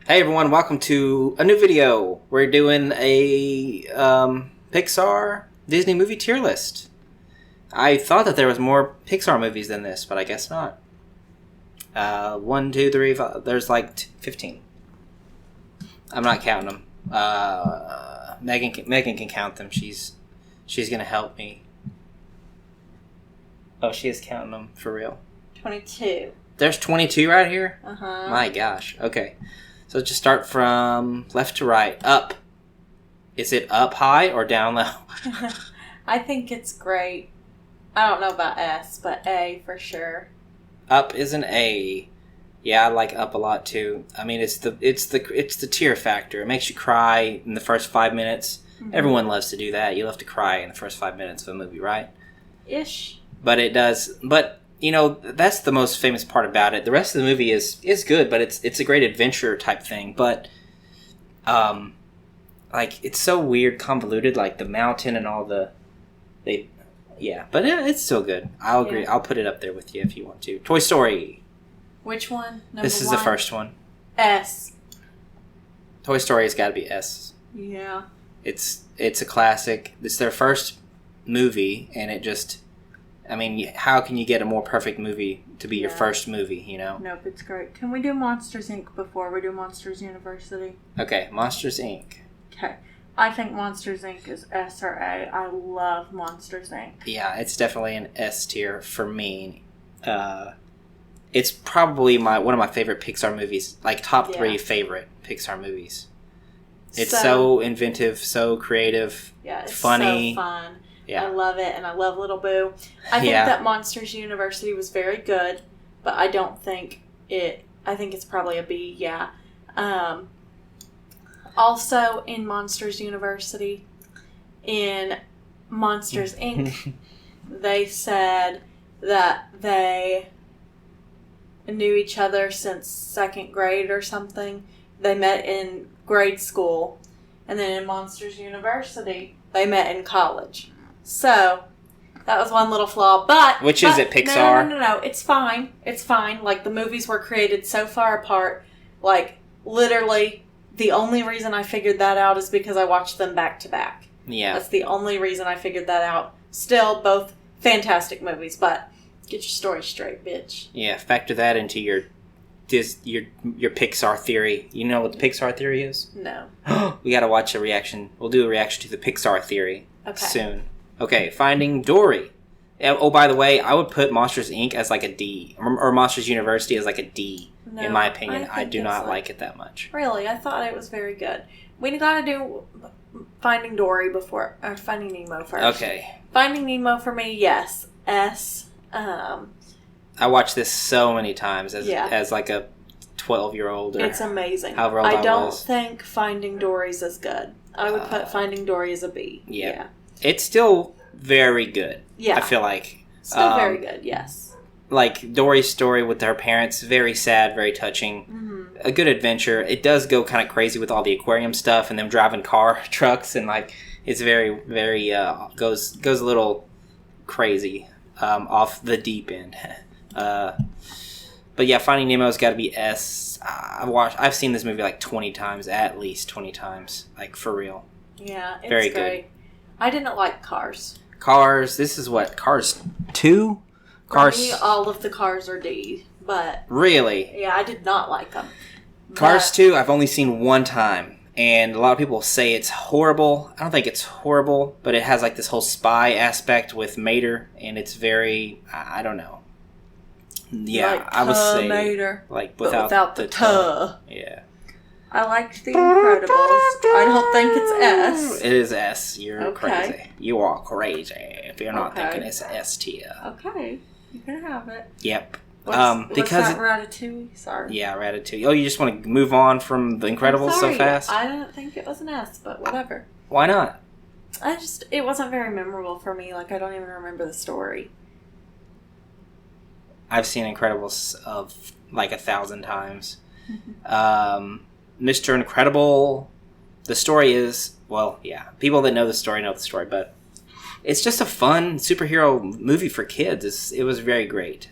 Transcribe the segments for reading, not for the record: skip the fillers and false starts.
Hey everyone, welcome to a new video. We're doing a Pixar Disney movie tier list. I thought that there was more Pixar movies than this, but I guess not. 1, 2, 3, 5, there's like 15. I'm not counting them. Megan can count them. She's gonna help me. Oh, she is counting them for real. 22. There's 22 right here? Uh-huh. My gosh. Okay. So just start from left to right. Up. Is it up high or down low? I think it's great. I don't know about S, but A for sure. Up is an A. Yeah, I like Up a lot too. I mean, it's the tear factor. It makes you cry in the first 5 minutes. Mm-hmm. Everyone loves to do that. You love to cry in the first 5 minutes of a movie, right? Ish. But it does. But you know, that's the most famous part about it. The rest of the movie is good, but it's a great adventure type thing. But, like, it's so weird, convoluted, like the mountain and all but yeah, it's still good. I'll agree. I'll put it up there with you if you want to. Toy Story. Which one? This is the first one. S. Toy Story has got to be S. Yeah. It's a classic. It's their first movie, and it just... I mean, how can you get a more perfect movie to be your first movie, you know? Nope, it's great. Can we do Monsters, Inc. before we do Monsters University? Okay, Monsters, Inc. Okay. I think Monsters, Inc. is S or A. I love Monsters, Inc. Yeah, it's definitely an S tier for me. It's probably one of my favorite Pixar movies, like top 3 favorite Pixar movies. It's so inventive, so creative, it's funny. So fun. Yeah. I love it, and I love Little Boo. I think that Monsters University was very good, but I don't think I think it's probably a B, yeah. Also, in Monsters University, in Monsters, Inc., they said that they knew each other since 2nd grade or something. They met in grade school, and then in Monsters University, they met in college. So, that was one little flaw, but... Which is it, Pixar? No, it's fine. It's fine. Like, the movies were created so far apart, like, literally, the only reason I figured that out is because I watched them back to back. Yeah. That's the only reason I figured that out. Still, both fantastic movies, but get your story straight, bitch. Yeah, factor that into your Pixar theory. You know what the Pixar theory is? No. We gotta watch a reaction. We'll do a reaction to the Pixar theory soon. Okay, Finding Dory. Oh, by the way, I would put Monsters, Inc. as like a D. Or Monsters University as like a D, in my opinion. I do not like it that much. Really? I thought it was very good. We gotta do Finding Dory before... Or Finding Nemo first. Okay. Finding Nemo for me, yes. S. I watched this so many times as like a 12-year-old. It's amazing. However old I don't think Finding Dory's as good. I would put Finding Dory as a B. Yeah. It's still very good. Yeah. I feel like. Still very good, yes. Like, Dory's story with her parents, very sad, very touching. Mm-hmm. A good adventure. It does go kind of crazy with all the aquarium stuff and them driving trucks, and like, it's very, very, goes a little crazy off the deep end. But yeah, Finding Nemo's got to be S. I've seen this movie like 20 times, at least 20 times, like, for real. Yeah, it's very great. Good. I didn't like Cars. Cars. This is what? Cars 2? Cars. For me, all of the Cars are D, but... Really? Yeah, I did not like them. Cars 2, I've only seen one time, and a lot of people say it's horrible. I don't think it's horrible, but it has like this whole spy aspect with Mater, and it's very... I don't know. Yeah, like I would say... Mater, like, without the tuh. Yeah. I liked The Incredibles. I don't think it's S. It is S. You're crazy. You are crazy if you're not thinking it's S tier. Okay. You can have it. Yep. What's because that, Ratatouille? Sorry. Yeah, Ratatouille. Oh, you just want to move on from The Incredibles so fast? I didn't think it was an S, but whatever. Why not? It wasn't very memorable for me. Like, I don't even remember the story. I've seen Incredibles of like 1,000 times. Mr. Incredible, the story is, well, yeah, people that know the story, but it's just a fun superhero movie for kids. It was very great.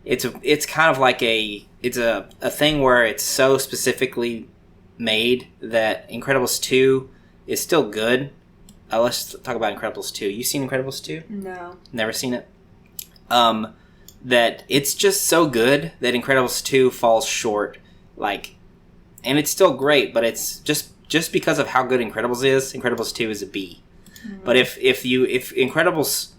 it's kind of like it's a thing where it's so specifically made that Incredibles 2 is still good. Let's talk about Incredibles 2. You seen Incredibles 2? No. Never seen it? That it's just so good that Incredibles 2 falls short. And it's still great, but it's just because of how good Incredibles is, Incredibles 2 is a B. Mm-hmm. But if Incredibles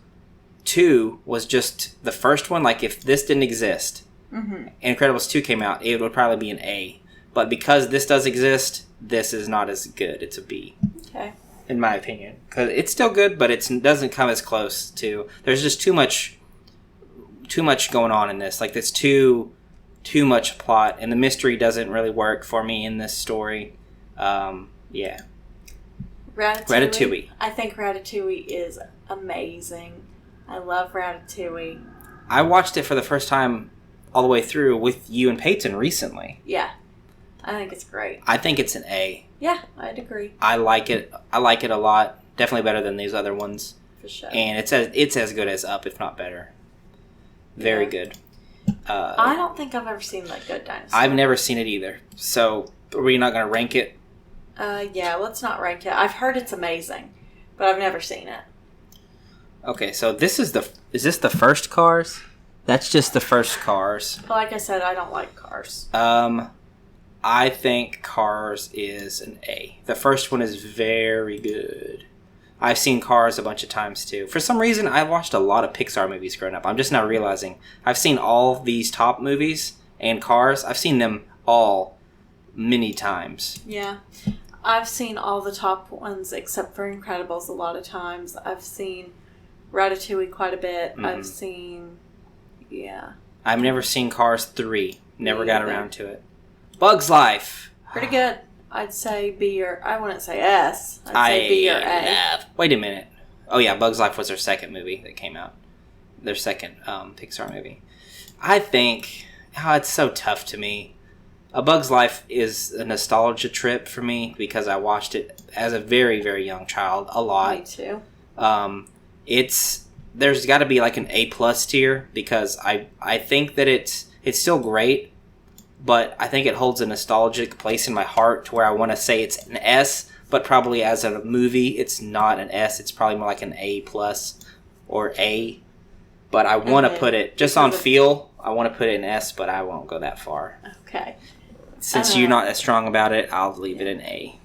2 was just the first one, like if this didn't exist, and Incredibles 2 came out, it would probably be an A. But because this does exist, this is not as good. It's a B. Okay. In my opinion. Because it's still good, but it doesn't come as close to... There's just too much going on in this. Like, there's too much plot, and the mystery doesn't really work for me in this story. Yeah. Ratatouille. I think Ratatouille is amazing. I love Ratatouille. I watched it for the first time all the way through with you and Peyton recently. Yeah. I think it's great. I think it's an A. Yeah, I'd agree. I like it a lot. Definitely better than these other ones. For sure. And it's as good as Up, if not better. Very good. I don't think I've ever seen Like Good Dinosaur. I've never seen it either. So, are we not going to rank it? Yeah, let's not rank it. I've heard it's amazing, but I've never seen it. Okay, so is this the first Cars? That's just the first Cars. Like I said, I don't like Cars. I think Cars is an A. The first one is very good. I've seen Cars a bunch of times too. For some reason, I watched a lot of Pixar movies growing up. I'm just now realizing I've seen all these top movies and Cars. I've seen them all many times. Yeah. I've seen all the top ones except for Incredibles a lot of times. I've seen Ratatouille quite a bit. Mm-hmm. I've seen... Yeah. I've never seen Cars 3. Never got around to it. Bug's Life. Pretty good. I'd say B or... I wouldn't say S. I'd say B or A. Wait a minute. Oh yeah, Bug's Life was their second movie that came out. Their second Pixar movie. I think... it's so tough to me. A Bug's Life is a nostalgia trip for me because I watched it as a very, very young child a lot. Me too. There's got to be like an A+ tier because I think that it's still great, but I think it holds a nostalgic place in my heart to where I want to say it's an S, but probably as a movie it's not an S. It's probably more like an A+ or A. But I want to put it just on feel. I want to put it in S, but I won't go that far. Okay. Since you're not as strong about it, I'll leave it in A.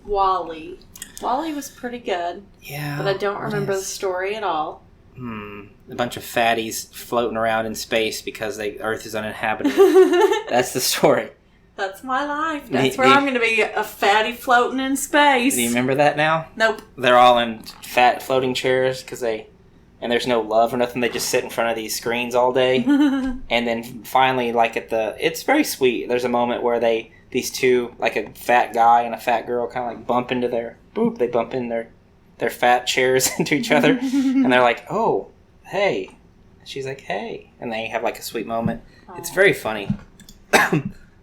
WALL-E. WALL-E was pretty good. Yeah. But I don't remember the story at all. A bunch of fatties floating around in space because Earth is uninhabitable. That's the story. That's my life. That's where I'm going to be, a fatty floating in space. Do you remember that now? Nope. They're all in fat floating chairs and there's no love or nothing. They just sit in front of these screens all day. And then finally, it's very sweet. There's a moment where these two, like a fat guy and a fat girl, kind of like bump into they bump in their fat chairs into each other. And they're like, oh, hey. And she's like, hey. And they have like a sweet moment. Aww. It's very funny.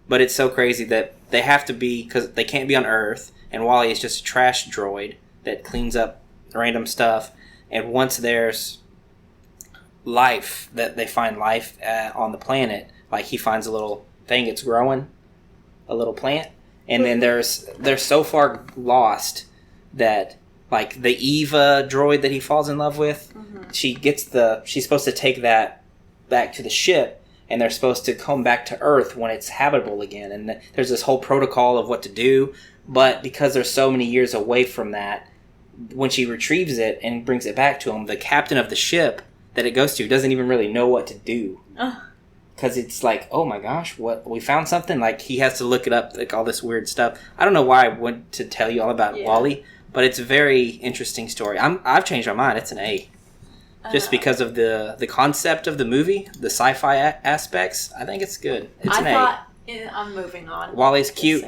But it's so crazy that they have to be, because they can't be on Earth. And WALL-E is just a trash droid that cleans up random stuff. And once there's life, that they find life on the planet, like he finds a little thing it's growing, a little plant, and then they're so far lost that like the Eva droid that he falls in love with, she's supposed to take that back to the ship, and they're supposed to come back to Earth when it's habitable again, and there's this whole protocol of what to do, but because they're so many years away from that, when she retrieves it and brings it back to him, the captain of the ship that it goes to doesn't even really know what to do. Because it's like, oh my gosh, what, we found something? Like, he has to look it up, like all this weird stuff. I don't know why I went to tell you all about WALL-E, but it's a very interesting story. I've changed my mind. It's an A. Just because of the concept of the movie, the sci-fi aspects. I think it's good. It's an A. I'm moving on. WALL-E's cute.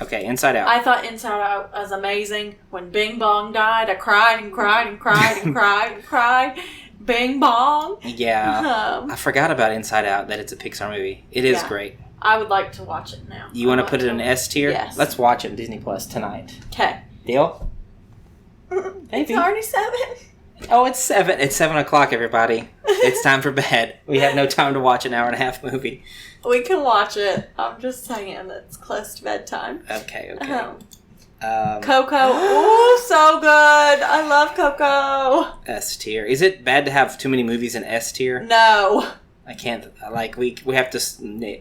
Okay, Inside Out. I thought Inside Out was amazing. When Bing Bong died, I cried and cried and cried and cried and cried. Bing Bong. Yeah. I forgot about Inside Out, that it's a Pixar movie. It is great. I would like to watch it now. You want to put it in S tier? Yes. Let's watch it on Disney Plus tonight. Okay. Deal? It's already 7. Oh, it's 7. It's 7 o'clock, everybody. It's time for bed. We have no time to watch an 1.5 hour movie. We can watch it. I'm just saying it's close to bedtime. Okay. Coco. Ooh, so good. I love Coco. S tier. Is it bad to have too many movies in S tier? No. I can't. Like, we have to.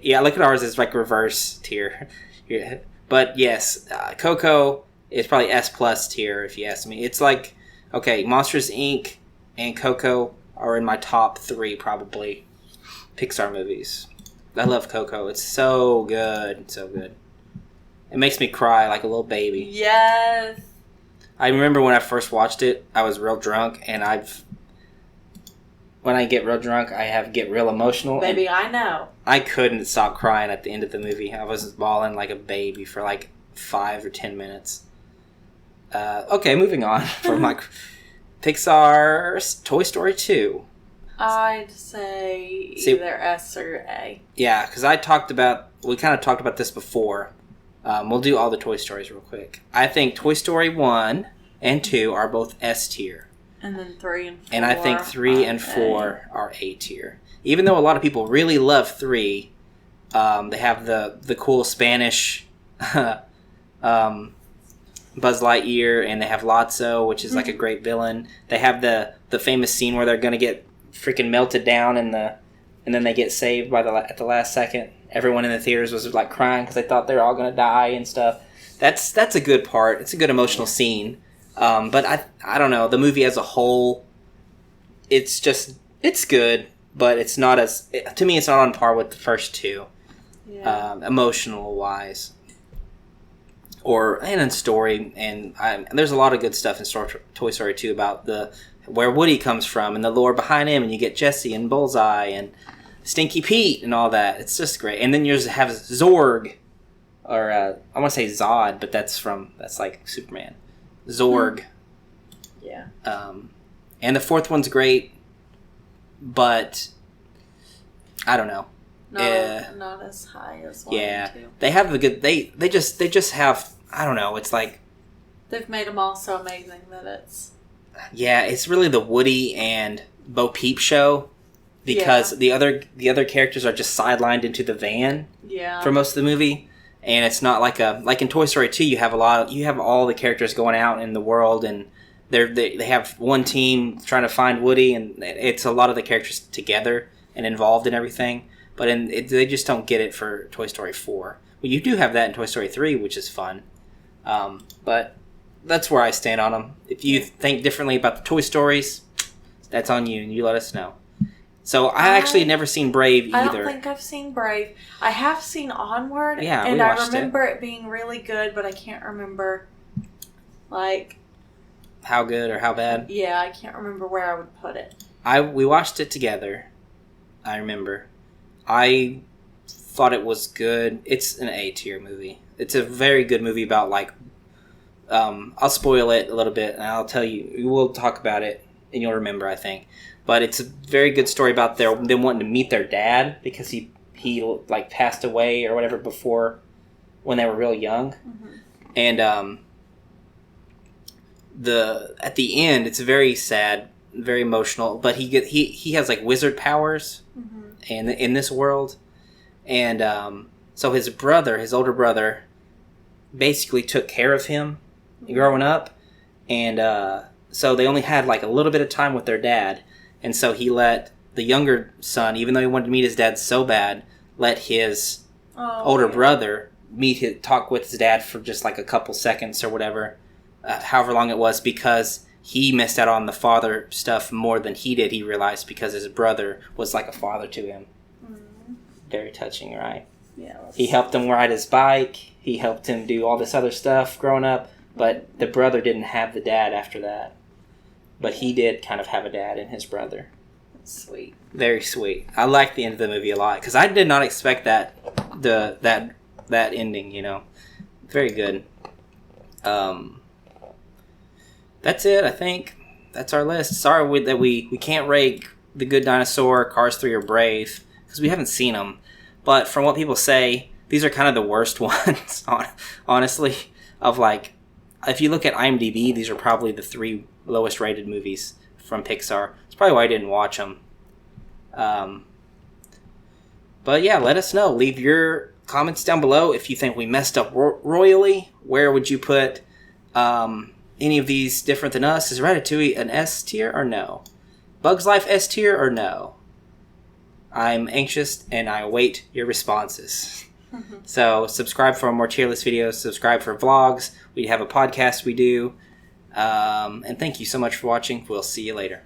Yeah, look at ours. It's like reverse tier. Yeah. But yes, Coco is probably S plus tier if you ask me. It's like, okay, Monsters Inc. and Coco are in my top 3 probably Pixar movies. I love Coco. It's so good. So good. It makes me cry like a little baby. Yes. I remember when I first watched it, I was real drunk, and when I get real drunk, I get real emotional. Baby, I know. I couldn't stop crying at the end of the movie. I was bawling like a baby for like 5 or 10 minutes. Okay, moving on from like Pixar's Toy Story 2. I'd say either S or A. Yeah, because we kind of talked about this before. We'll do all the Toy Stories real quick. I think Toy Story 1 and 2 are both S tier. And then 3 and 4. And I think 3 and 4 are A tier. Even though a lot of people really love 3, they have the cool Spanish Buzz Lightyear, and they have Lotso, which is like a great villain. They have the famous scene where they're going to get freaking melted down, and then they get saved at the last second. Everyone in the theaters was like crying because they thought they were all going to die and stuff. That's a good part. It's a good emotional scene. But I don't know. The movie as a whole, it's good, but it's not to me, it's not on par with the first 2, emotional wise. And in story, and there's a lot of good stuff in Toy Story 2 about where Woody comes from and the lore behind him, and you get Jessie and Bullseye and Stinky Pete and all that. It's just great. And then you just have Zorg, or I want to say Zod, but that's like Superman. Zorg. Yeah. And the 4th one's great, but I don't know. Not as high as 1 and 2. They have the good. They just have. I don't know. It's like they've made them all so amazing that it's. Yeah, it's really the Woody and Bo Peep show, because the other characters are just sidelined into the van. Yeah. For most of the movie, and it's not like in Toy Story 2. You have all the characters going out in the world, and they have one team trying to find Woody, and it's a lot of the characters together and involved in everything. But they just don't get it for Toy Story 4. Well, you do have that in Toy Story 3, which is fun. But that's where I stand on them. If you think differently about the Toy Stories, that's on you, and you let us know. So I actually never seen Brave either. I don't think I've seen Brave. I have seen Onward, yeah, and I remember it being really good, but I can't remember, like... how good or how bad? Yeah, I can't remember where I would put it. We watched it together, I remember. I thought it was good. It's an A tier movie. It's a very good movie about like, I'll spoil it a little bit and I'll tell you. We'll talk about it and you'll remember, I think. But it's a very good story about them wanting to meet their dad because he like passed away or whatever before when they were real young, and at the end it's very sad, very emotional. But he has like wizard powers. And in this world, and so his older brother, basically took care of him growing up, and so they only had like a little bit of time with their dad, and so he let the younger son, even though he wanted to meet his dad so bad, let his older brother talk with his dad for just like a couple seconds or whatever, however long it was, because he missed out on the father stuff more than he did, he realized, because his brother was like a father to him. Very touching, right? Yeah. He helped him ride his bike. He helped him do all this other stuff growing up, but the brother didn't have the dad after that. But he did kind of have a dad in his brother. That's sweet. Very sweet. I like the end of the movie a lot, because I did not expect that ending, you know. Very good. That's it, I think. That's our list. Sorry that we can't rate The Good Dinosaur, Cars 3, or Brave, because we haven't seen them. But from what people say, these are kind of the worst ones, honestly. Of like, if you look at IMDb, these are probably the 3 lowest rated movies from Pixar. It's probably why I didn't watch them. But yeah, let us know. Leave your comments down below if you think we messed up royally. Where would you put any of these different than us? Is Ratatouille an S tier or no? Bugs Life S tier or no? I'm anxious and I await your responses. So subscribe for more tier list videos. Subscribe for vlogs. We have a podcast we do. And thank you so much for watching. We'll see you later.